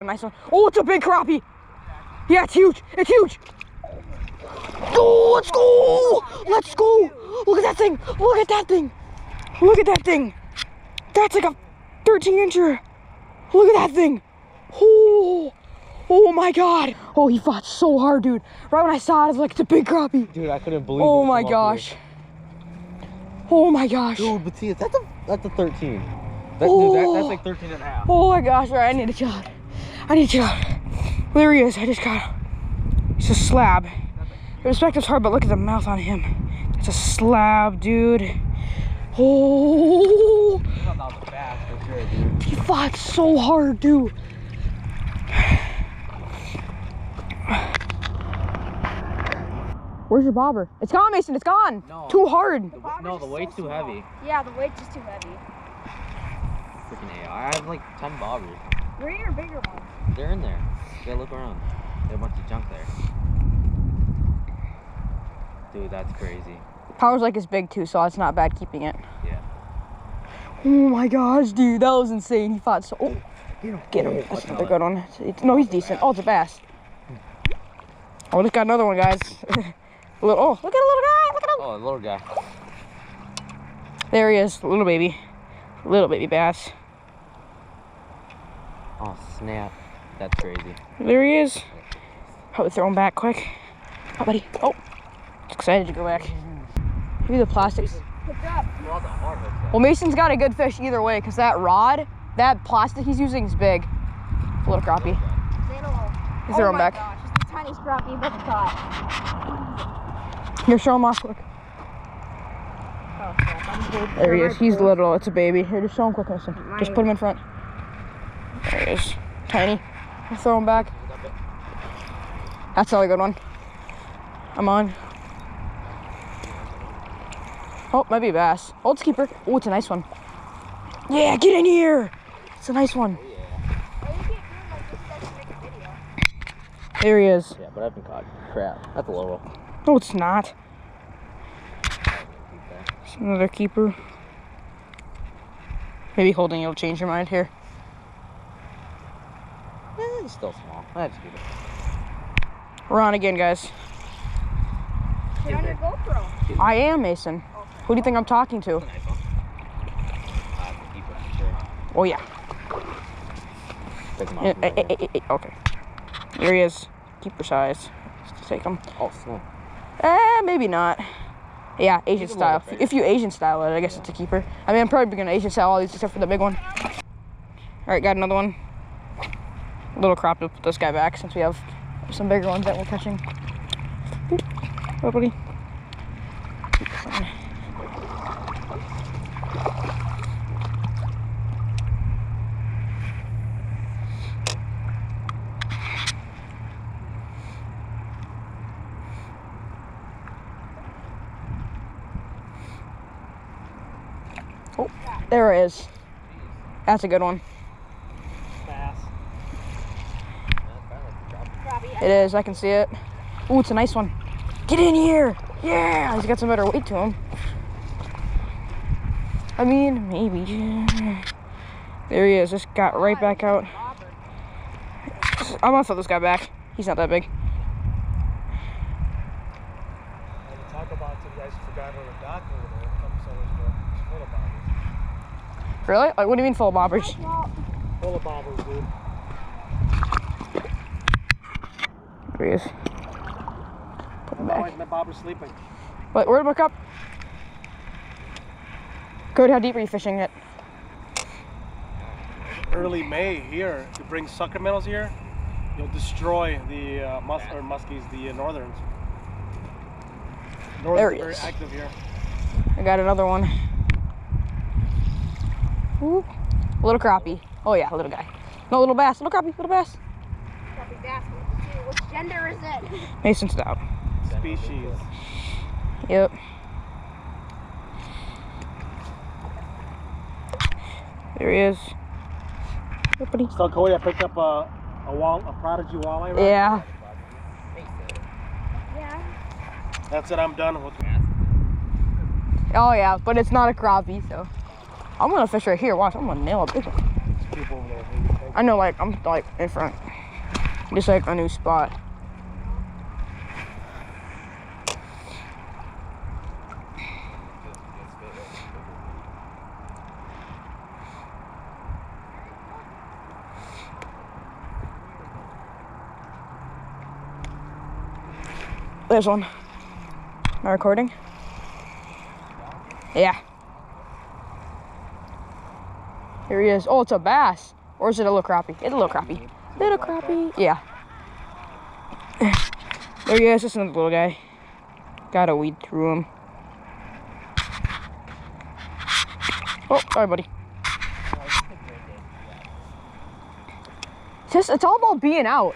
Nice one. Oh, it's a big crappie. Yeah, it's huge. It's huge. Oh, let's go. Let's go. Look at that thing. Look at that thing. Look at that thing. That's like a 13-incher. Look at that thing. Oh, oh my God. Oh, he fought so hard, dude. Right when I saw it, I was like, it's a big crappie. Dude, I couldn't believe it. Oh my gosh. Oh my gosh. Dude, but see, that's a 13. Oh. Dude, that's like 13 and a half. Oh my gosh. All right, I need to chill out. I need to chill out. There he is. I just got him. He's a slab. The perspective's hard, but look at the mouth on him. It's a slab, dude. Oh. That was fast for sure, dude. He fought so hard, dude. Where's your bobber? It's gone, Mason. It's gone. No. Too hard. The weight's too heavy. Yeah, the weight's just too heavy. Freaking A. I have like 10 bobbers. Where are your bigger ones? They're in there. You gotta look around. There's a bunch of junk there. Dude, that's crazy. Power's like is big too, so it's not bad keeping it. Yeah. Oh my gosh, dude, that was insane. He fought so. Oh, get him. That's another good one. No, he's decent. Oh, it's a bass. Oh, just got another one, guys. Oh, look at a little guy. Look at him. Oh, a little guy. There he is, little baby bass. Oh, snap. That's crazy. There he is. Probably throw him back quick. Oh, buddy. Oh, excited to go back. Maybe the plastics. Well, Mason's got a good fish either way, because that rod, that plastic he's using is big. A little crappie. You throw him back. Gosh, it's the tiniest crappie but caught. Here, show him off quick. Oh, crap. There he is. He's little. It's a baby. Here, just show him quick, Mason. Just put him in front. There he is. Tiny. I'll throw him back. That's another good one. I'm on. Oh, might be a bass. Oh, it's a keeper. Oh, it's a nice one. Yeah, get in here. It's a nice one. There he is. Yeah, but I've been caught. Crap. That's a little. No, it's not. It's another keeper. Maybe holding you'll change your mind here. It's still small. That's good. We're on again, guys. Get on your GoPro. I am Mason. Okay. Who do you think I'm talking to? Nice one. Keeper, I'm sure. Oh, yeah. Pick him Yeah, up. okay. Here he is. Keeper size. Let's take him. Oh, snap. Maybe not. Yeah, Asian Keep him style. over, right? If you Asian style it, I guess it's a keeper. I mean, I'm probably gonna Asian style all these except for the big one. All right, got another one. A little crop to put this guy back since we have some bigger ones that we're catching. Oh, buddy. Oh, there it is. That's a good one. It is, I can see it. Ooh, it's a nice one. Get in here! Yeah! He's got some better weight to him. I mean, maybe. There he is, just got right back out. I'm gonna throw this guy back. He's not that big. Talk about some guys forgot on the dock over there. Comes always full of bobbers. Really? Like, what do you mean full of bobbers? Full of bobbers, dude. There he is. Put him back. Why is my bobber sleeping? Wait, where'd my cup? Good, how deep are you fishing it? Early May here, to bring sucker minnows here, you'll destroy the muskies, the northerns. There Northern's he very is. active here. I got another one. Ooh, little crappie. Oh yeah, little guy. No, little bass, little crappie, little bass. Crappie bass. Which gender is it? Mason stout. Species. Yep. There he is. Yep, buddy. So Cody, I picked up a prodigy walleye. Right? Yeah. Yeah. That's it. I'm done with. Oh yeah, but it's not a crappie, so I'm gonna fish right here. Watch, I'm gonna nail a big one. Keep over there. Maybe take I know, like, I'm like in front. Just like a new spot. There's one. Am I recording? Yeah. Here he is. Oh, it's a bass. Or is it a little crappie? It's a little crappie. Little crappie. Yeah. There he is. Just another little guy. Gotta weed through him. Oh, sorry, buddy. It's all about being out.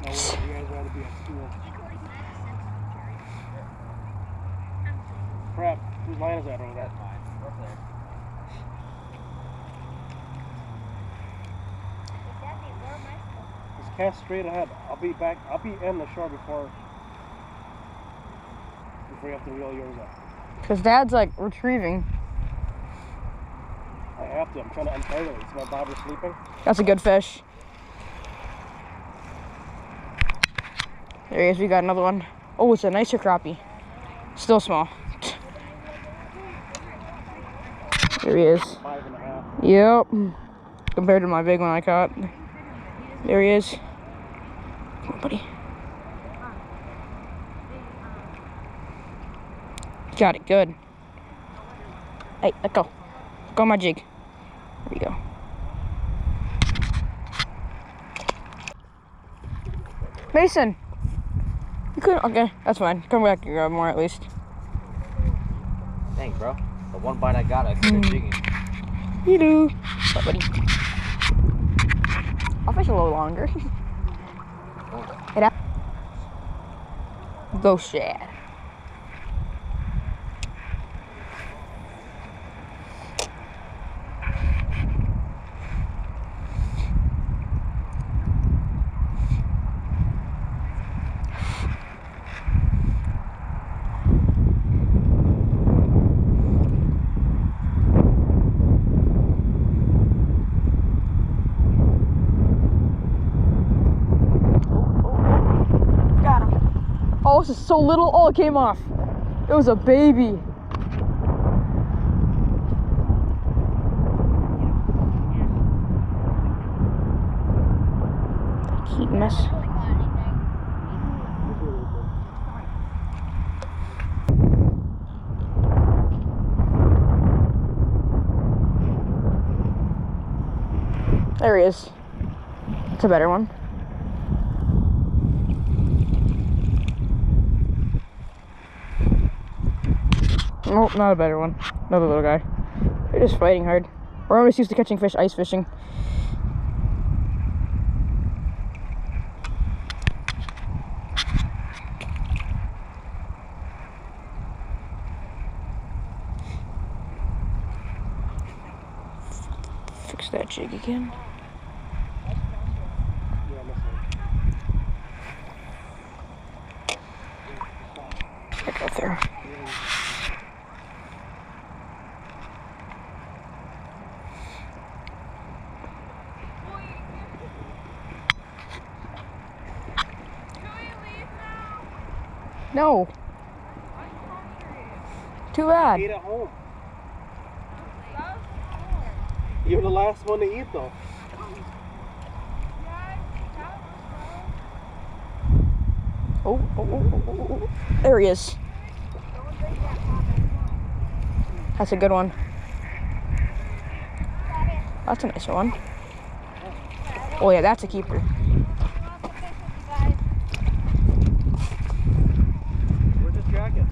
No, you guys rather be at school. Crap. Whose line is that over there? Just cast straight ahead. I'll be back. I'll be in the shore before you have to reel yours up. Because Dad's like retrieving. I have to. I'm trying to untangle it. See my bobber sleeping? That's a good fish. There he is. We got another one. Oh, it's a nicer crappie. Still small. There he is. 5.5. Yep. Compared to my big one I caught. There he is. Come on, buddy. Got it good. Hey, let go. Go on my jig. There we go. Mason! You couldn't. Okay, that's fine. Come back and grab more at least. Thanks, bro. The one bite I got, I started jigging. You do. What, buddy? I'll fish a little longer. Hit up. Go shad. Oh, this is so little. Oh, it came off. It was a baby. Keep mess. There he is. It's a better one. Nope, not a better one. Another little guy. They're just fighting hard. We're always used to catching fish ice fishing. Fix that jig again. Back out there. No. Too bad. Eat at home. You're the last one to eat, though. Oh. There he is. That's a good one. That's a nice one. Oh yeah, that's a keeper. Where's his jacket?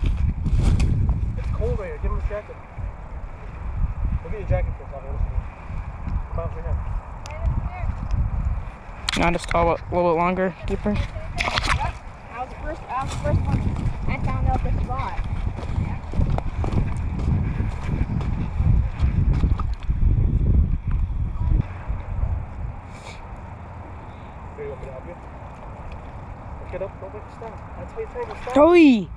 It's cold right here. Give him his jacket. Go get your jacket for a second. Come out right now. Now just tall, a little bit longer keeper. I was the first one. I found out this spot. Here, you want me to help you? Look it up. Don't make it stop. That's how you take it. Stop. Oi!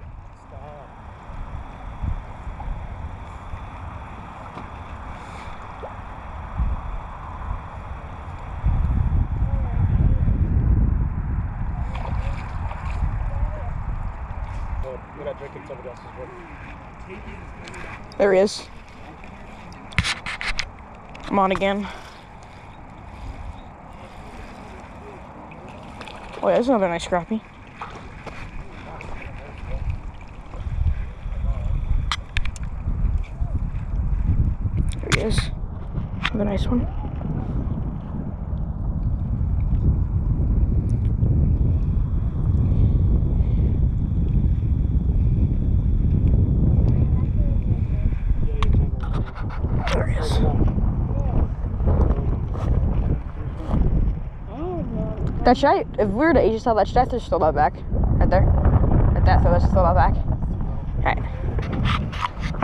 Stop. Somebody else's one. There he is. I'm on again. Oh yeah, there's another nice crappie. There he is. Another nice one. There he is. That should I, if we were to Asia style, that should I just throw that back? Right there? Right that, let's just throw that back. Alright.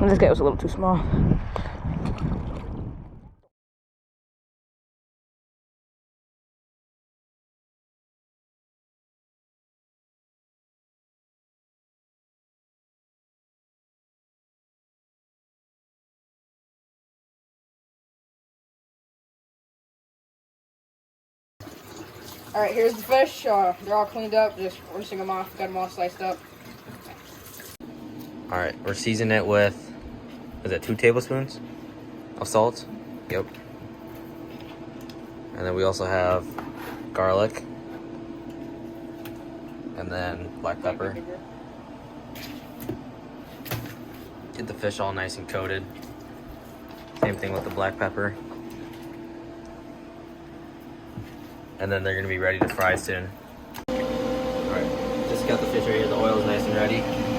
This guy was a little too small. Alright, here's the fish. They're all cleaned up, just rinsing them off, got them all sliced up. Alright, we're seasoning it with, is that 2 tablespoons of salt? Yep. And then we also have garlic. And then black pepper. Get the fish all nice and coated. Same thing with the black pepper. And then they're gonna be ready to fry soon. Alright, just got the fish right here. The oil is nice and ready.